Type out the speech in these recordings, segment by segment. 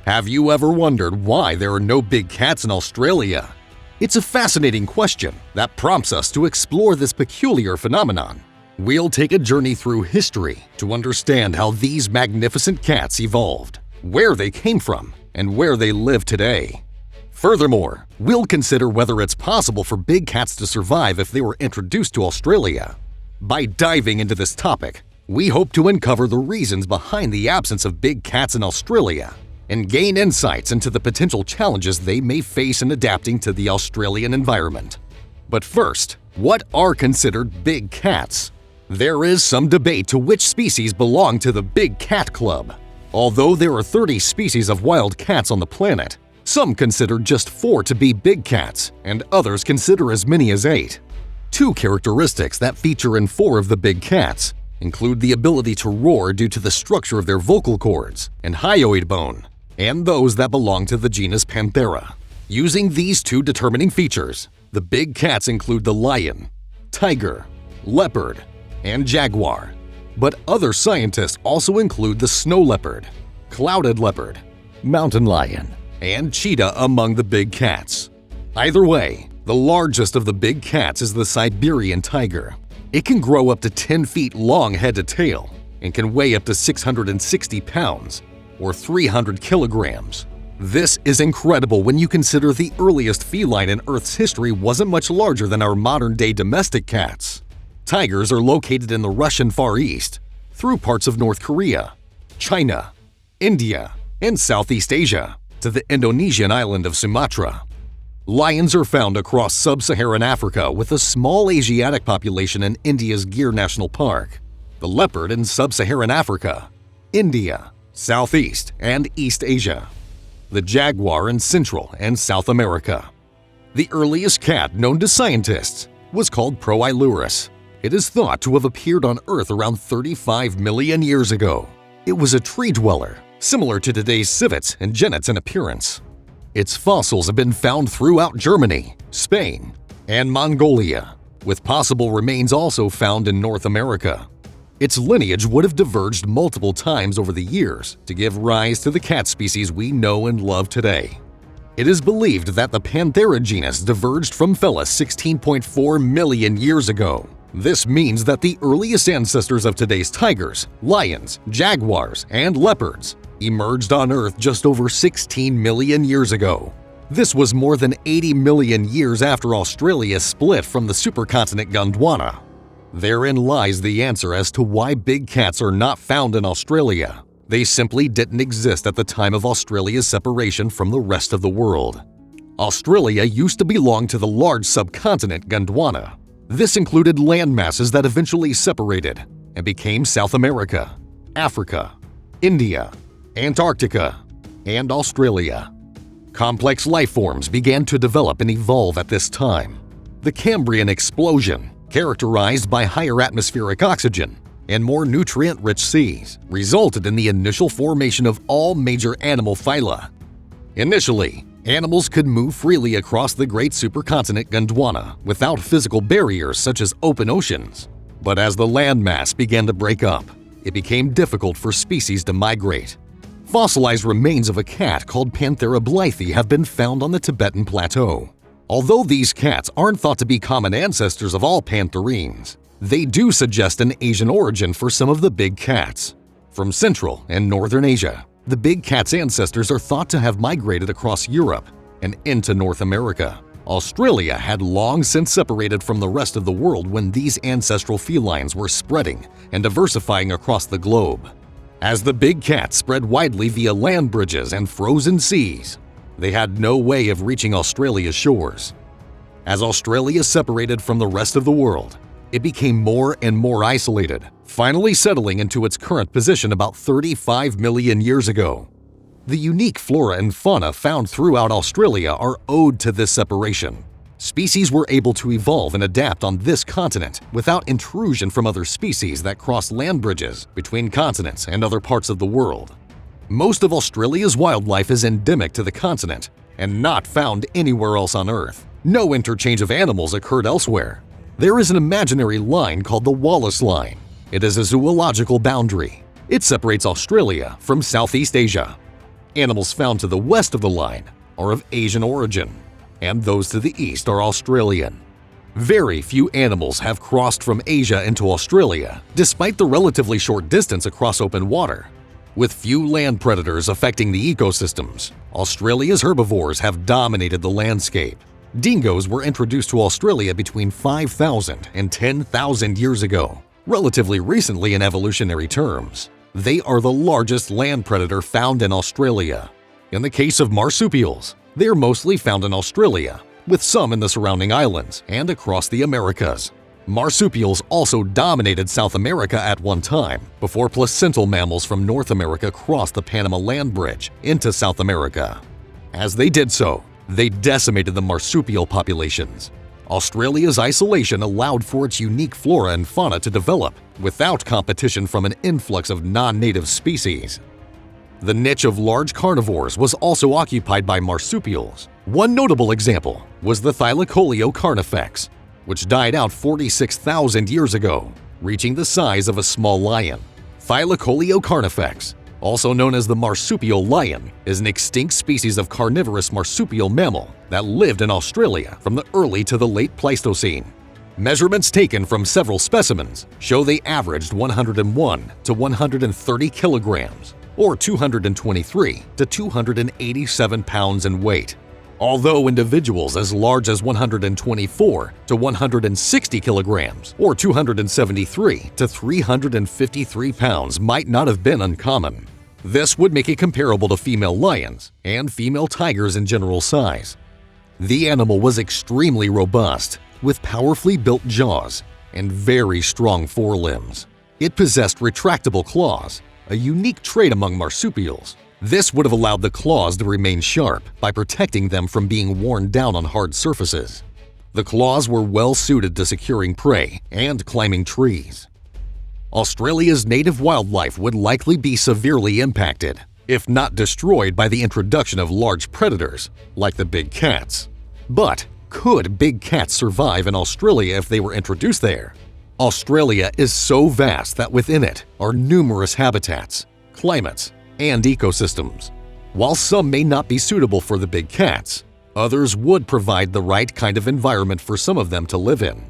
Have you ever wondered why there are no big cats in Australia? It's a fascinating question that prompts us to explore this peculiar phenomenon. We'll take a journey through history to understand how these magnificent cats evolved, where they came from, and where they live today. Furthermore, we'll consider whether it's possible for big cats to survive if they were introduced to Australia. By diving into this topic, we hope to uncover the reasons behind the absence of big cats in Australia and gain insights into the potential challenges they may face in adapting to the Australian environment. But first, what are considered big cats? There is some debate to which species belong to the Big Cat Club. Although there are 30 species of wild cats on the planet, some consider just 4 to be big cats, and others consider as many as 8. Two characteristics that feature in 4 of the big cats include the ability to roar due to the structure of their vocal cords and hyoid bone, and those that belong to the genus Panthera. Using these two determining features, the big cats include the lion, tiger, leopard, and jaguar. But other scientists also include the snow leopard, clouded leopard, mountain lion, and cheetah among the big cats. Either way, the largest of the big cats is the Siberian tiger. It can grow up to 10 feet long head to tail and can weigh up to 660 pounds, or 300 kilograms. This is incredible when you consider the earliest feline in Earth's history wasn't much larger than our modern-day domestic cats. Tigers are located in the Russian Far East, through parts of North Korea, China, India, and Southeast Asia, to the Indonesian island of Sumatra. Lions are found across sub-Saharan Africa with a small Asiatic population in India's Gir National Park, the leopard in sub-Saharan Africa, India, Southeast and East Asia, the jaguar in Central and South America. The earliest cat known to scientists was called Proilurus. It is thought to have appeared on Earth around 35 million years ago. It was a tree dweller, similar to today's civets and genets in appearance. Its fossils have been found throughout Germany, Spain, and Mongolia, with possible remains also found in North America. Its lineage would have diverged multiple times over the years to give rise to the cat species we know and love today. It is believed that the Panthera genus diverged from Felis 16.4 million years ago. This means that the earliest ancestors of today's tigers, lions, jaguars, and leopards emerged on Earth just over 16 million years ago. This was more than 80 million years after Australia split from the supercontinent Gondwana. Therein lies the answer as to why big cats are not found in Australia. They simply didn't exist at the time of Australia's separation from the rest of the world. Australia used to belong to the large subcontinent Gondwana. This included land masses that eventually separated and became South America, Africa, India, Antarctica, and Australia. Complex life forms began to develop and evolve at this time. The Cambrian explosion, characterized by higher atmospheric oxygen and more nutrient-rich seas, resulted in the initial formation of all major animal phyla. Initially, animals could move freely across the great supercontinent Gondwana without physical barriers such as open oceans. But as the landmass began to break up, it became difficult for species to migrate. Fossilized remains of a cat called Panthera blythei have been found on the Tibetan Plateau. Although these cats aren't thought to be common ancestors of all pantherines, they do suggest an Asian origin for some of the big cats. From Central and Northern Asia, the big cat's ancestors are thought to have migrated across Europe and into North America. Australia had long since separated from the rest of the world when these ancestral felines were spreading and diversifying across the globe. As the big cats spread widely via land bridges and frozen seas, they had no way of reaching Australia's shores. As Australia separated from the rest of the world, it became more and more isolated, finally settling into its current position about 35 million years ago. The unique flora and fauna found throughout Australia are owed to this separation. Species were able to evolve and adapt on this continent without intrusion from other species that cross land bridges between continents and other parts of the world. Most of Australia's wildlife is endemic to the continent and not found anywhere else on Earth. No interchange of animals occurred elsewhere. There is an imaginary line called the Wallace Line. It is a zoological boundary. It separates Australia from Southeast Asia. Animals found to the west of the line are of Asian origin, and those to the east are Australian. Very few animals have crossed from Asia into Australia, despite the relatively short distance across open water. With few land predators affecting the ecosystems, Australia's herbivores have dominated the landscape. Dingoes were introduced to Australia between 5,000 and 10,000 years ago, relatively recently in evolutionary terms. They are the largest land predator found in Australia. In the case of marsupials, they are mostly found in Australia, with some in the surrounding islands and across the Americas. Marsupials also dominated South America at one time, before placental mammals from North America crossed the Panama Land Bridge into South America. As they did so, they decimated the marsupial populations. Australia's isolation allowed for its unique flora and fauna to develop without competition from an influx of non-native species. The niche of large carnivores was also occupied by marsupials. One notable example was the Thylacoleo carnifex, which died out 46,000 years ago, reaching the size of a small lion. Thylacoleo carnifex, also known as the marsupial lion, is an extinct species of carnivorous marsupial mammal that lived in Australia from the early to the late Pleistocene. Measurements taken from several specimens show they averaged 101 to 130 kilograms, or 223 to 287 pounds in weight. Although individuals as large as 124 to 160 kilograms, or 273 to 353 pounds might not have been uncommon. This would make it comparable to female lions and female tigers in general size. The animal was extremely robust, with powerfully built jaws and very strong forelimbs. It possessed retractable claws, a unique trait among marsupials. This would have allowed the claws to remain sharp by protecting them from being worn down on hard surfaces. The claws were well suited to securing prey and climbing trees. Australia's native wildlife would likely be severely impacted, if not destroyed, by the introduction of large predators like the big cats. But could big cats survive in Australia if they were introduced there? Australia is so vast that within it are numerous habitats, climates, and ecosystems. While some may not be suitable for the big cats, others would provide the right kind of environment for some of them to live in.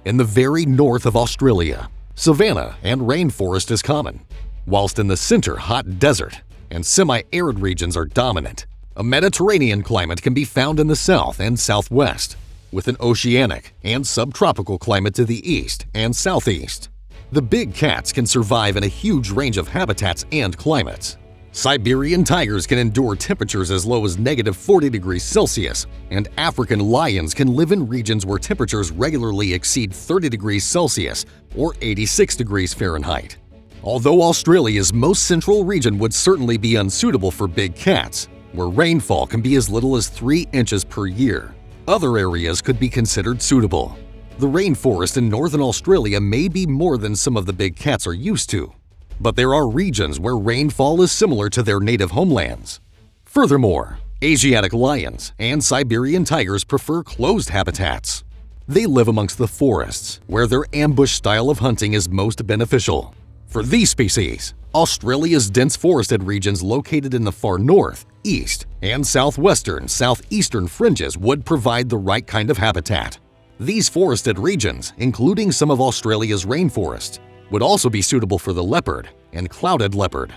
In the very north of Australia, savanna and rainforest is common, whilst in the center hot desert and semi-arid regions are dominant. A Mediterranean climate can be found in the south and southwest, with an oceanic and subtropical climate to the east and southeast. The big cats can survive in a huge range of habitats and climates. Siberian tigers can endure temperatures as low as -40 degrees Celsius, and African lions can live in regions where temperatures regularly exceed 30 degrees Celsius or 86 degrees Fahrenheit. Although Australia's most central region would certainly be unsuitable for big cats, where rainfall can be as little as 3 inches per year, other areas could be considered suitable. The rainforest in northern Australia may be more than some of the big cats are used to, but there are regions where rainfall is similar to their native homelands. Furthermore, Asiatic lions and Siberian tigers prefer closed habitats. They live amongst the forests, where their ambush style of hunting is most beneficial. For these species, Australia's dense forested regions located in the far north, east, and southeastern fringes would provide the right kind of habitat. These forested regions, including some of Australia's rainforest, would also be suitable for the leopard and clouded leopard.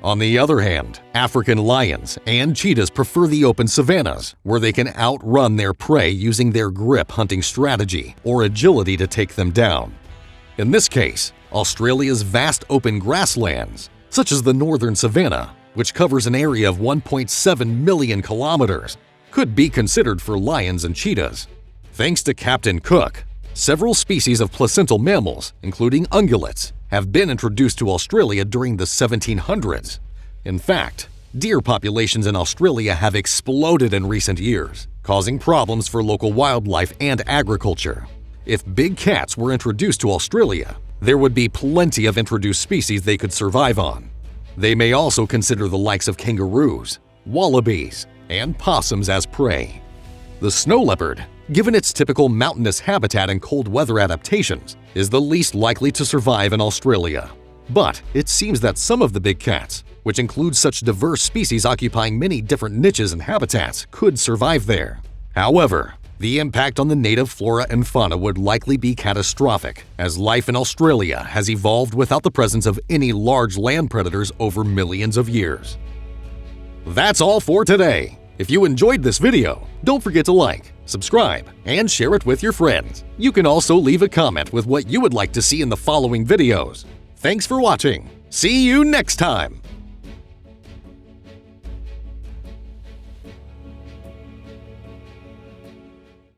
On the other hand, African lions and cheetahs prefer the open savannas, where they can outrun their prey using their grip hunting strategy or agility to take them down. In this case, Australia's vast open grasslands, such as the northern savanna, which covers an area of 1.7 million kilometers, could be considered for lions and cheetahs. Thanks to Captain Cook, several species of placental mammals, including ungulates, have been introduced to Australia during the 1700s. In fact, deer populations in Australia have exploded in recent years, causing problems for local wildlife and agriculture. If big cats were introduced to Australia, there would be plenty of introduced species they could survive on. They may also consider the likes of kangaroos, wallabies, and possums as prey. The snow leopard, given its typical mountainous habitat and cold weather adaptations, is the least likely to survive in Australia. But it seems that some of the big cats which includes such diverse species occupying many different niches and habitats, could survive there. However, the impact on the native flora and fauna would likely be catastrophic, as life in Australia has evolved without the presence of any large land predators over millions of years. That's all for today. If you enjoyed this video, don't forget to like, subscribe, and share it with your friends. You can also leave a comment with what you would like to see in the following videos. Thanks for watching. See you next time!